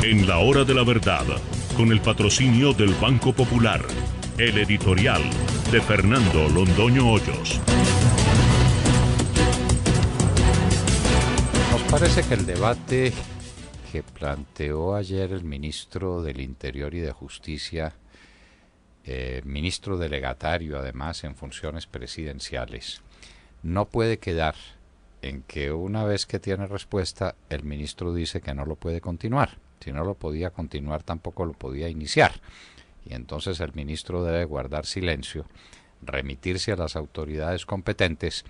En la hora de la verdad, con el patrocinio del Banco Popular, el editorial de Fernando Londoño Hoyos. Nos parece que el debate que planteó ayer el ministro del Interior y de Justicia, ministro delegatario además en funciones presidenciales, no puede quedar en que una vez que tiene respuesta el ministro dice que no lo puede continuar. Si no lo podía continuar tampoco lo podía iniciar. Y entonces el ministro debe guardar silencio, remitirse a las autoridades competentes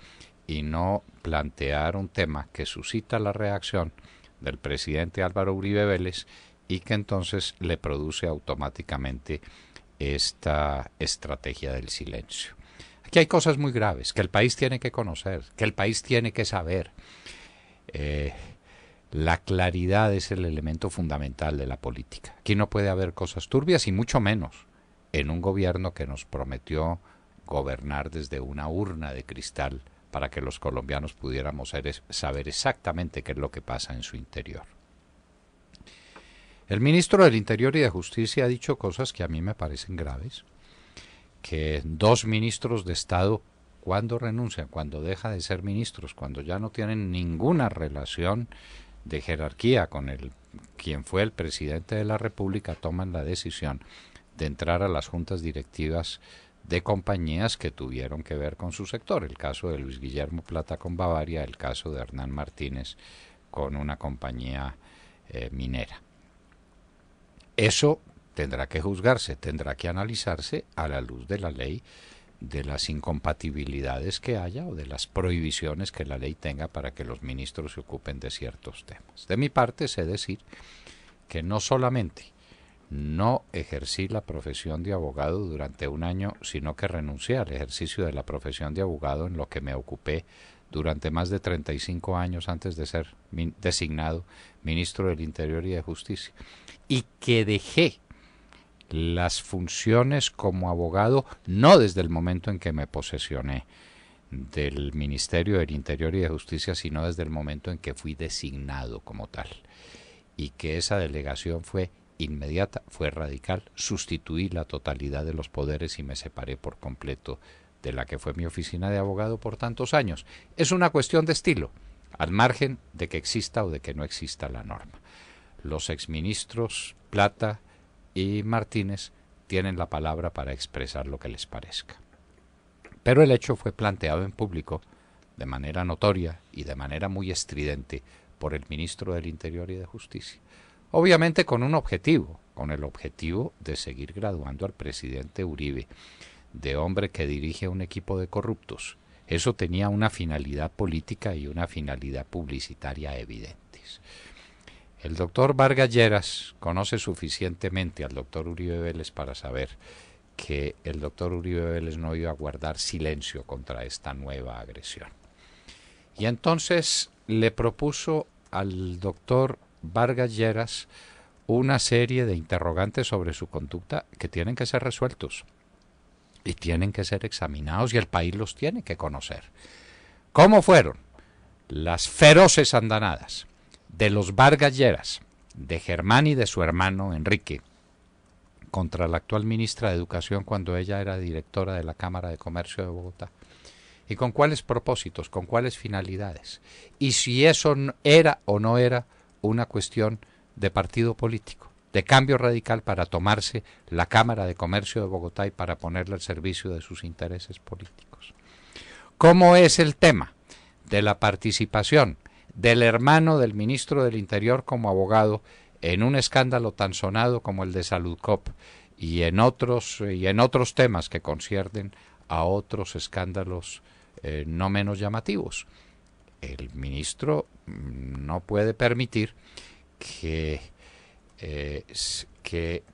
y no plantear un tema que suscita la reacción del presidente Álvaro Uribe Vélez y que entonces le produce automáticamente esta estrategia del silencio. Aquí hay cosas muy graves que el país tiene que conocer, que el país tiene que saber. La claridad es el elemento fundamental de la política. Aquí no puede haber cosas turbias y mucho menos en un gobierno que nos prometió gobernar desde una urna de cristal para que los colombianos pudiéramos saber exactamente qué es lo que pasa en su interior. El ministro del Interior y de Justicia ha dicho cosas que a mí me parecen graves, que dos ministros de Estado, cuando renuncian, cuando dejan de ser ministros, cuando ya no tienen ninguna relación de jerarquía con quien fue el presidente de la República, toman la decisión de entrar a las juntas directivas de compañías que tuvieron que ver con su sector. El caso de Luis Guillermo Plata con Bavaria, el caso de Hernán Martínez con una compañía minera. Eso tendrá que juzgarse, tendrá que analizarse a la luz de la ley, de las incompatibilidades que haya o de las prohibiciones que la ley tenga para que los ministros se ocupen de ciertos temas. De mi parte sé decir que no solamente no ejercí la profesión de abogado durante un año, sino que renuncié al ejercicio de la profesión de abogado en lo que me ocupé durante más de 35 años antes de ser designado ministro del Interior y de Justicia, y que dejé las funciones como abogado no desde el momento en que me posesioné del Ministerio del Interior y de Justicia, sino desde el momento en que fui designado como tal, y que esa delegación fue inmediata, fue radical, sustituí la totalidad de los poderes y me separé por completo de la que fue mi oficina de abogado por tantos años. Es una cuestión de estilo, al margen de que exista o de que no exista la norma. Los exministros Plata y Martínez tienen la palabra para expresar lo que les parezca. Pero el hecho fue planteado en público de manera notoria y de manera muy estridente por el ministro del Interior y de Justicia. Obviamente con un objetivo, con el objetivo de seguir graduando al presidente Uribe de hombre que dirige un equipo de corruptos. Eso tenía una finalidad política y una finalidad publicitaria evidentes. El doctor Vargas Lleras conoce suficientemente al doctor Uribe Vélez para saber que el doctor Uribe Vélez no iba a guardar silencio contra esta nueva agresión. Y entonces le propuso al doctor Vargas Lleras una serie de interrogantes sobre su conducta que tienen que ser resueltos y tienen que ser examinados y el país los tiene que conocer. ¿Cómo fueron las feroces andanadas de los Vargas Lleras, de Germán y de su hermano Enrique, contra la actual ministra de Educación cuando ella era directora de la Cámara de Comercio de Bogotá? ¿Y con cuáles propósitos, con cuáles finalidades? Y si eso era o no era una cuestión de partido político, de cambio radical para tomarse la Cámara de Comercio de Bogotá y para ponerla al servicio de sus intereses políticos. ¿Cómo es el tema de la participación del hermano del ministro del Interior como abogado en un escándalo tan sonado como el de Saludcop y en otros temas que conciernen a otros escándalos no menos llamativos? El ministro no puede permitir que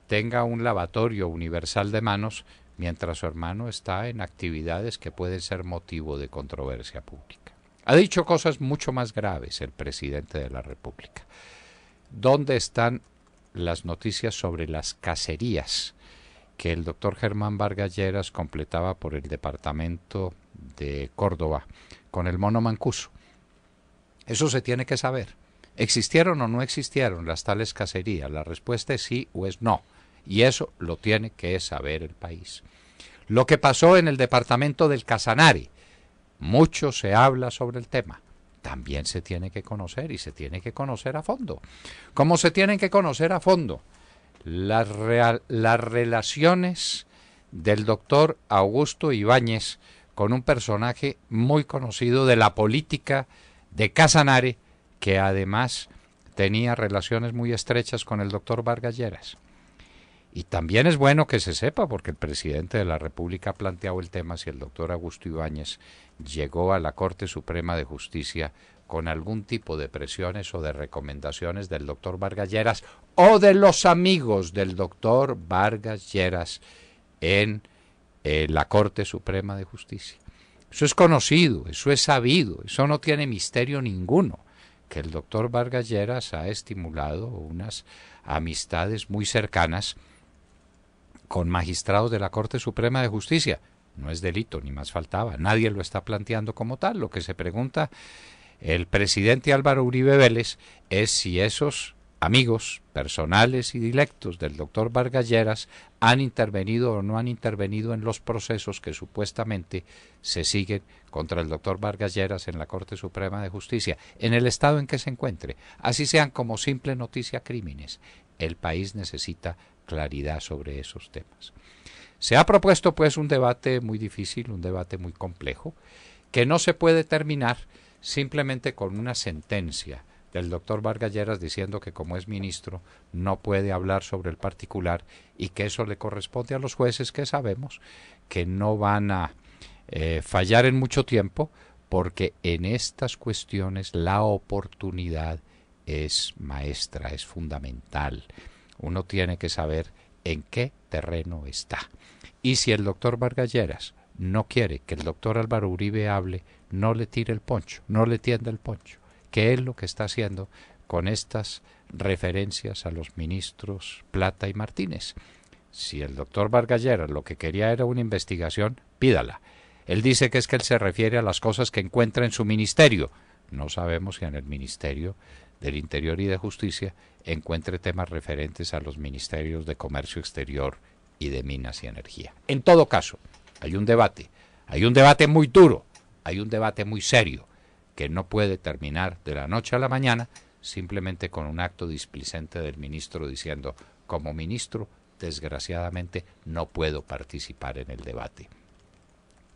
tenga un lavatorio universal de manos mientras su hermano está en actividades que pueden ser motivo de controversia pública. Ha dicho cosas mucho más graves el presidente de la República. ¿Dónde están las noticias sobre las cacerías que el doctor Germán Vargas Lleras completaba por el departamento de Córdoba con el mono mancuso? Eso se tiene que saber. ¿Existieron o no existieron las tales cacerías? La respuesta es sí o es no. Y eso lo tiene que saber el país. Lo que pasó en el departamento del Casanare, mucho se habla sobre el tema. También se tiene que conocer y se tiene que conocer a fondo. ¿Cómo se tienen que conocer a fondo? Las relaciones del doctor Augusto Ibáñez con un personaje muy conocido de la política de Casanare, que además tenía relaciones muy estrechas con el doctor Vargas Lleras. Y también es bueno que se sepa, porque el presidente de la República ha planteado el tema, si el doctor Augusto Ibáñez llegó a la Corte Suprema de Justicia con algún tipo de presiones o de recomendaciones del doctor Vargas Lleras o de los amigos del doctor Vargas Lleras en la Corte Suprema de Justicia. Eso es conocido, eso es sabido, eso no tiene misterio ninguno, que el doctor Vargas Lleras ha estimulado unas amistades muy cercanas con magistrados de la Corte Suprema de Justicia. No es delito, ni más faltaba. Nadie lo está planteando como tal. Lo que se pregunta el presidente Álvaro Uribe Vélez es si esos amigos personales y directos del doctor Vargas Lleras han intervenido o no han intervenido en los procesos que supuestamente se siguen contra el doctor Vargas Lleras en la Corte Suprema de Justicia, en el estado en que se encuentre, así sean como simple noticia crímenes. El país necesita claridad sobre esos temas. Se ha propuesto pues un debate muy difícil, un debate muy complejo, que no se puede terminar simplemente con una sentencia del doctor Vargas Lleras diciendo que como es ministro no puede hablar sobre el particular y que eso le corresponde a los jueces, que sabemos que no van a fallar en mucho tiempo, porque en estas cuestiones la oportunidad es maestra, es fundamental. Uno tiene que saber en qué terreno está. Y si el doctor Vargas Lleras no quiere que el doctor Álvaro Uribe hable, no le tire el poncho, no le tienda el poncho, que es lo que está haciendo con estas referencias a los ministros Plata y Martínez. Si el doctor Vargas Lleras lo que quería era una investigación, pídala. Él dice que es que él se refiere a las cosas que encuentra en su ministerio. No sabemos si en el Ministerio del Interior y de Justicia encuentre temas referentes a los ministerios de Comercio Exterior y de Minas y Energía. En todo caso, hay un debate muy duro, hay un debate muy serio, que no puede terminar de la noche a la mañana simplemente con un acto displicente del ministro diciendo, como ministro, desgraciadamente no puedo participar en el debate.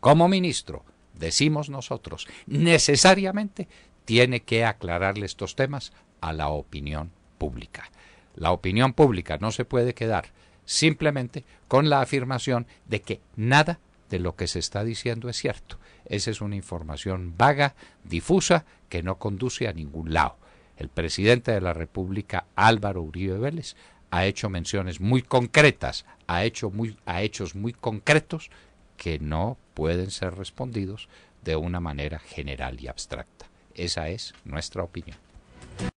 Como ministro, decimos nosotros, necesariamente tiene que aclararle estos temas a la opinión pública. La opinión pública no se puede quedar simplemente con la afirmación de que nada de lo que se está diciendo es cierto. Esa es una información vaga, difusa, que no conduce a ningún lado. El presidente de la República, Álvaro Uribe Vélez, ha hecho menciones muy concretas, ha hecho hechos muy concretos que no pueden ser respondidos de una manera general y abstracta. Esa es nuestra opinión.